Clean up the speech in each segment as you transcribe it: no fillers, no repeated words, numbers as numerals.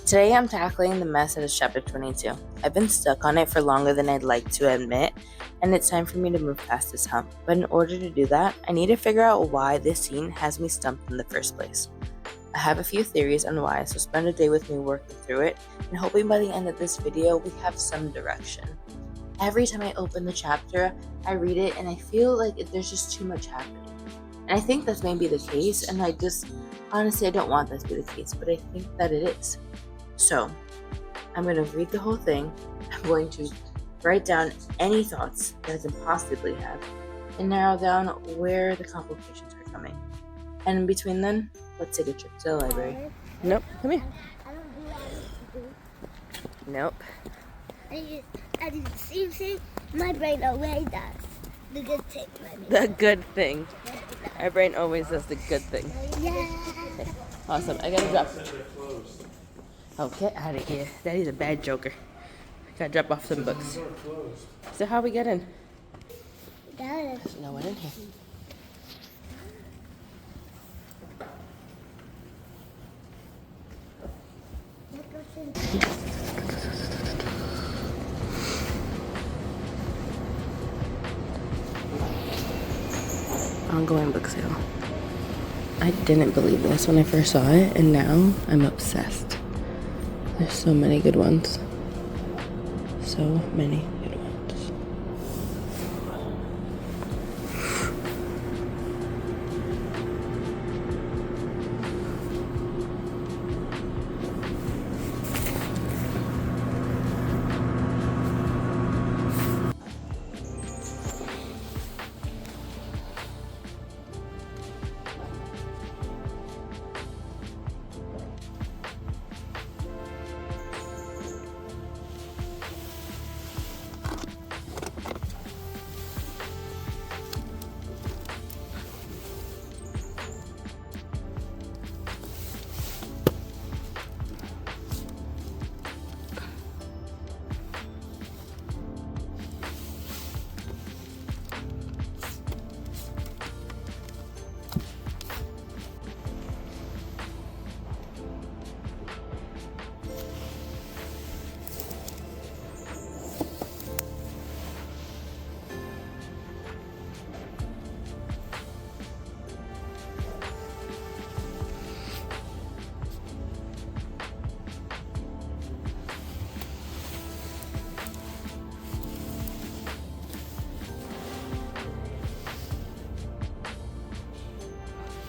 Today I'm tackling the mess that is chapter 22. I've been stuck on it for longer than I'd like to admit, and it's time for me to move past this hump. But in order to do that, I need to figure out why this scene has me stumped in the first place. I have a few theories on why, so spend a day with me working through it, and hoping by the end of this video we have some direction. Every time I open the chapter, I read it and I feel like there's just too much happening. And I think that's maybe the case, and honestly, I don't want that to be the case, but I think that it is. So, I'm going to read the whole thing, I'm going to write down any thoughts that I can possibly have, and narrow down where the complications are coming. And in between then, let's take a trip to the library. Nope, come here. Nope. I do the same thing my brain always does. The good thing. The good thing. Our brain always does the good thing. Yeah. Okay. Awesome. I gotta drop. Oh, get out of here. Daddy's a bad joker. Gotta drop off some books. So how we get in? There's no one in here. Ongoing book sale. I didn't believe this when I first saw it, and now I'm obsessed. There's so many good ones. So many good ones.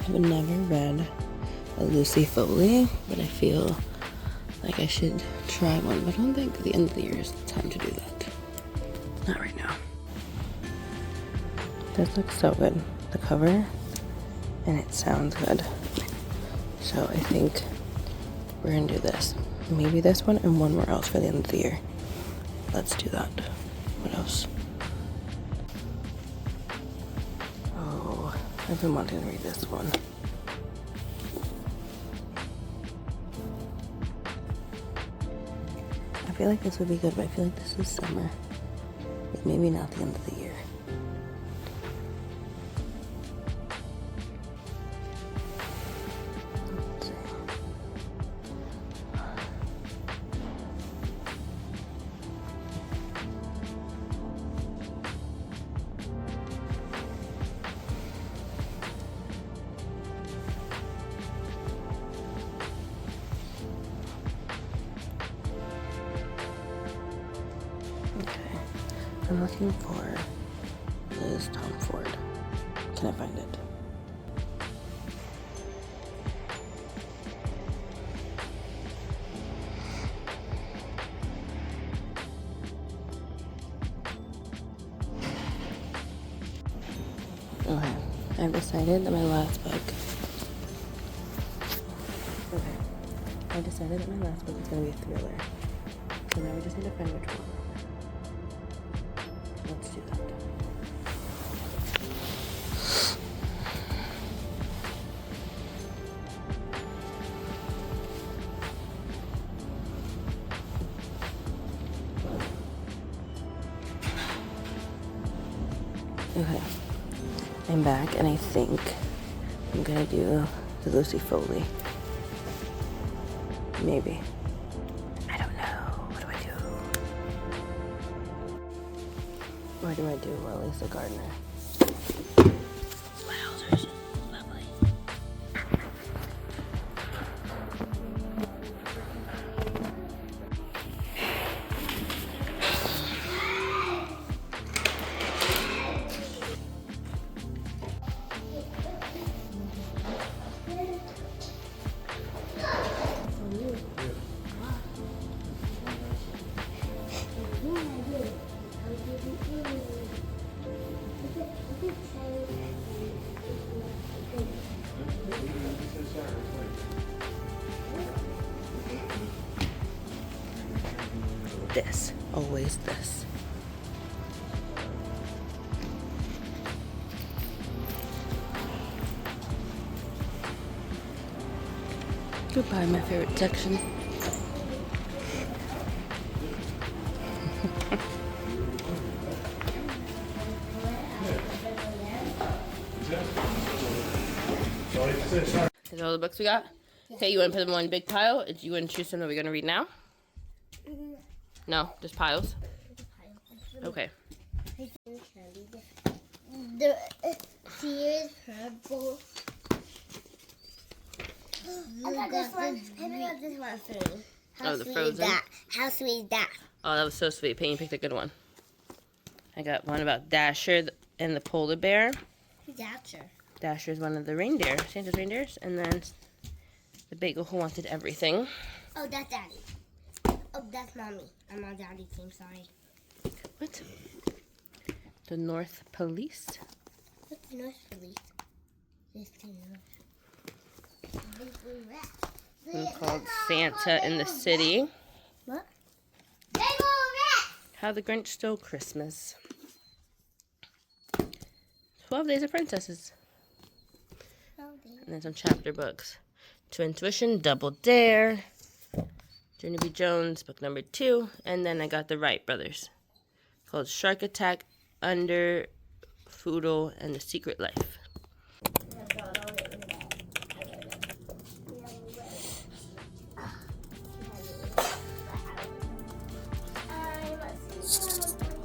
I've never read a Lucy Foley, but I feel like I should try one. But I don't think the end of the year is the time to do that. Not right now. This looks so good. The cover, and it sounds good. So I think we're gonna do this. Maybe this one and one more else for the end of the year. Let's do that. What else? I've been wanting to read this one. I feel like this would be good, but I feel like this is summer. Like maybe not the end of the year. Let's see. I'm looking for Liz Tom Ford. Can I find it? Okay, I've decided that my last book. I decided that my last book is going to be a thriller. So now we just need to find which one. Let's do that. Okay, I'm back, and I think I'm gonna do the Lucy Foley. Maybe. Or do I do Lisa Gardner? Wowzers. Lovely. This. Always this. Goodbye, my favorite section. These are all the books we got? Okay, you want to put them on a big pile? Do you want to choose some that we're going to read now? No, just piles? Okay. The Sears Purple. I got this one. I got this one for me. How the sweet Frozen? is that? How sweet is that? Oh, that was so sweet. Peyton picked a good one. I got one about Dasher and the polar bear. Who's Dasher? Dasher is one of the reindeer, Santa's reindeers. And then the bagel who wanted everything. Oh, that's Daddy. Oh, that's Mommy. I'm on Daddy's team, sorry. What? The North Police. What's the North Police? This thing. One called Santa in the City. What? 'How the Grinch Stole Christmas. 12 Days of Princesses. And then some chapter books. To Intuition, Double Dare. Journey B. Jones, book number 2. And then I got the Wright brothers. Called Shark Attack, Under, Foodle, and The Secret Life.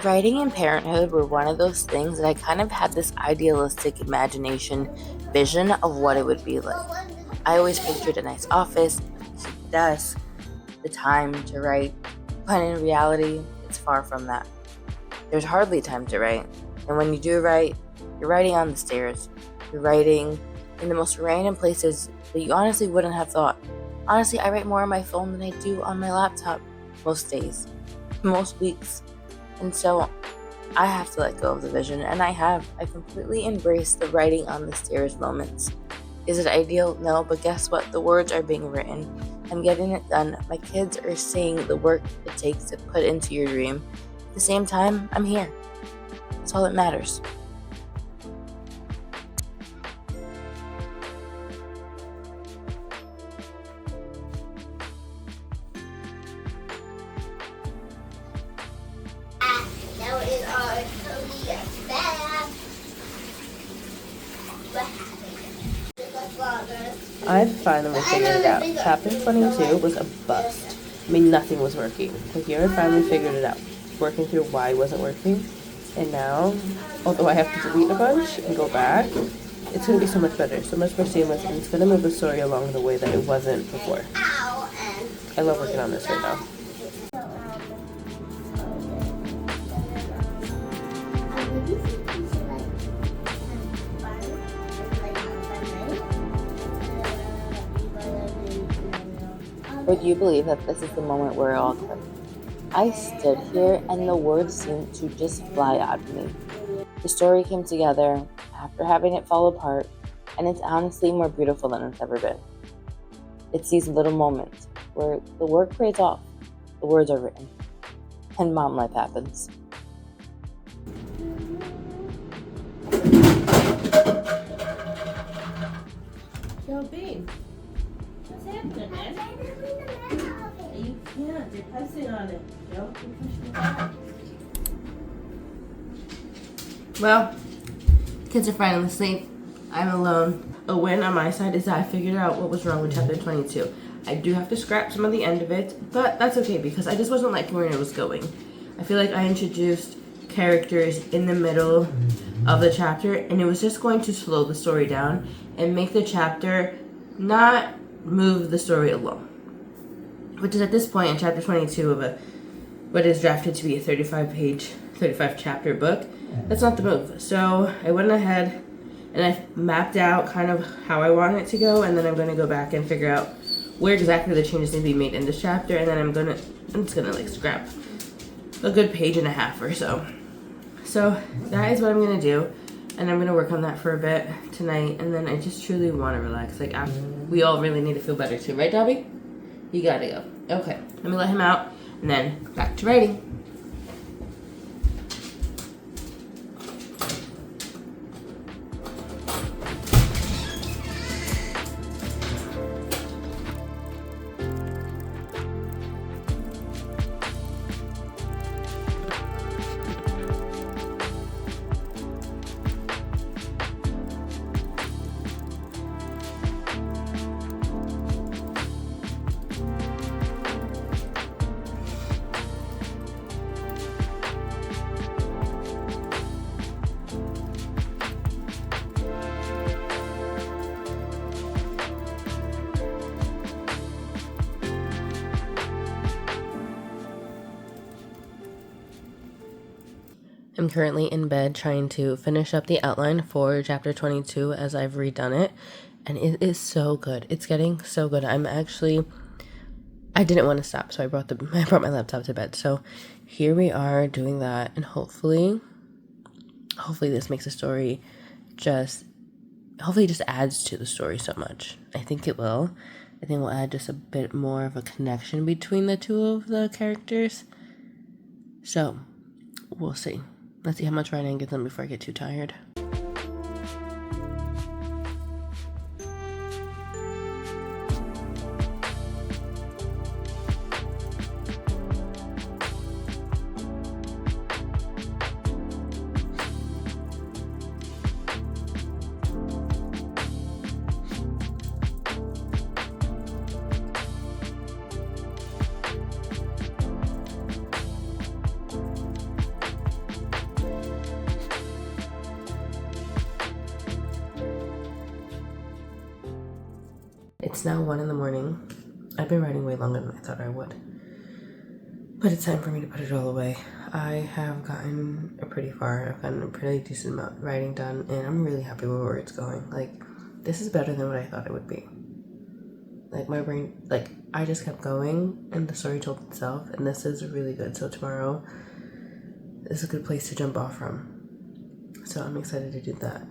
Writing and parenthood were one of those things that I kind of had this idealistic imagination vision of what it would be like. I always pictured a nice office, a desk, the time to write, but in reality, it's far from that. There's hardly time to write, and when you do write, you're writing on the stairs. You're writing in the most random places that you honestly wouldn't have thought. Honestly, I write more on my phone than I do on my laptop most days, most weeks. And so I have to let go of the vision, and I have. I completely embraced the writing on the stairs moments. Is it ideal? No, but guess what? The words are being written. I'm getting it done. My kids are seeing the work it takes to put into your dream. At the same time, I'm here. That's all that matters. I finally figured it out. Chapter 22 was a bust. I mean, nothing was working. But here I finally figured it out. Working through why it wasn't working. And now, although I have to delete a bunch and go back, it's going to be so much better, so much more seamless, and it's going to move the story along the way that it wasn't before. I love working on this right now. Would you believe that this is the moment where it all clicked? I stood here and the words seemed to just fly out of me. The story came together after having it fall apart, and it's honestly more beautiful than it's ever been. It's these little moments where the work pays off, the words are written, and mom life happens. Yo, Bean, what's happening, man? You can't, you're pressing on it. Don't be pushing it back. Well, kids are finally asleep. I'm alone. A win on my side is that I figured out what was wrong with chapter 22. I do have to scrap some of the end of it, but that's okay because I just wasn't liking where it was going. I feel like I introduced characters in the middle of the chapter, and it was just going to slow the story down and make the chapter not move the story along. Which is at this point in chapter 22 of what is drafted to be a 35 chapter book. That's not the move. So I went ahead and I mapped out kind of how I want it to go, and then I'm going to go back and figure out where exactly the changes need to be made in this chapter, and then I'm just gonna like scrap a good page and a half or so. So that is what I'm gonna do, and I'm gonna work on that for a bit tonight, and then I just truly want to relax. Like we all really need to feel better too, right, Dobby? You gotta go. Okay, let me let him out, and then back to writing. I'm currently in bed trying to finish up the outline for chapter 22 as I've redone it, and it is so good. It's getting so good. I didn't want to stop, so I brought my laptop to bed. So here we are doing that, and hopefully this makes the story hopefully just adds to the story so much. I think it will. I think we'll add just a bit more of a connection between the two of the characters. So we'll see. Let's see how much writing I get done before I get too tired. It's now 1 a.m. I've been writing way longer than I thought I would. But it's time for me to put it all away. I have gotten pretty far. I've gotten a pretty decent amount of writing done, and I'm really happy with where it's going. Like, this is better than what I thought it would be. Like, my brain, I just kept going, and the story told itself, and this is really good. So tomorrow is a good place to jump off from. So I'm excited to do that.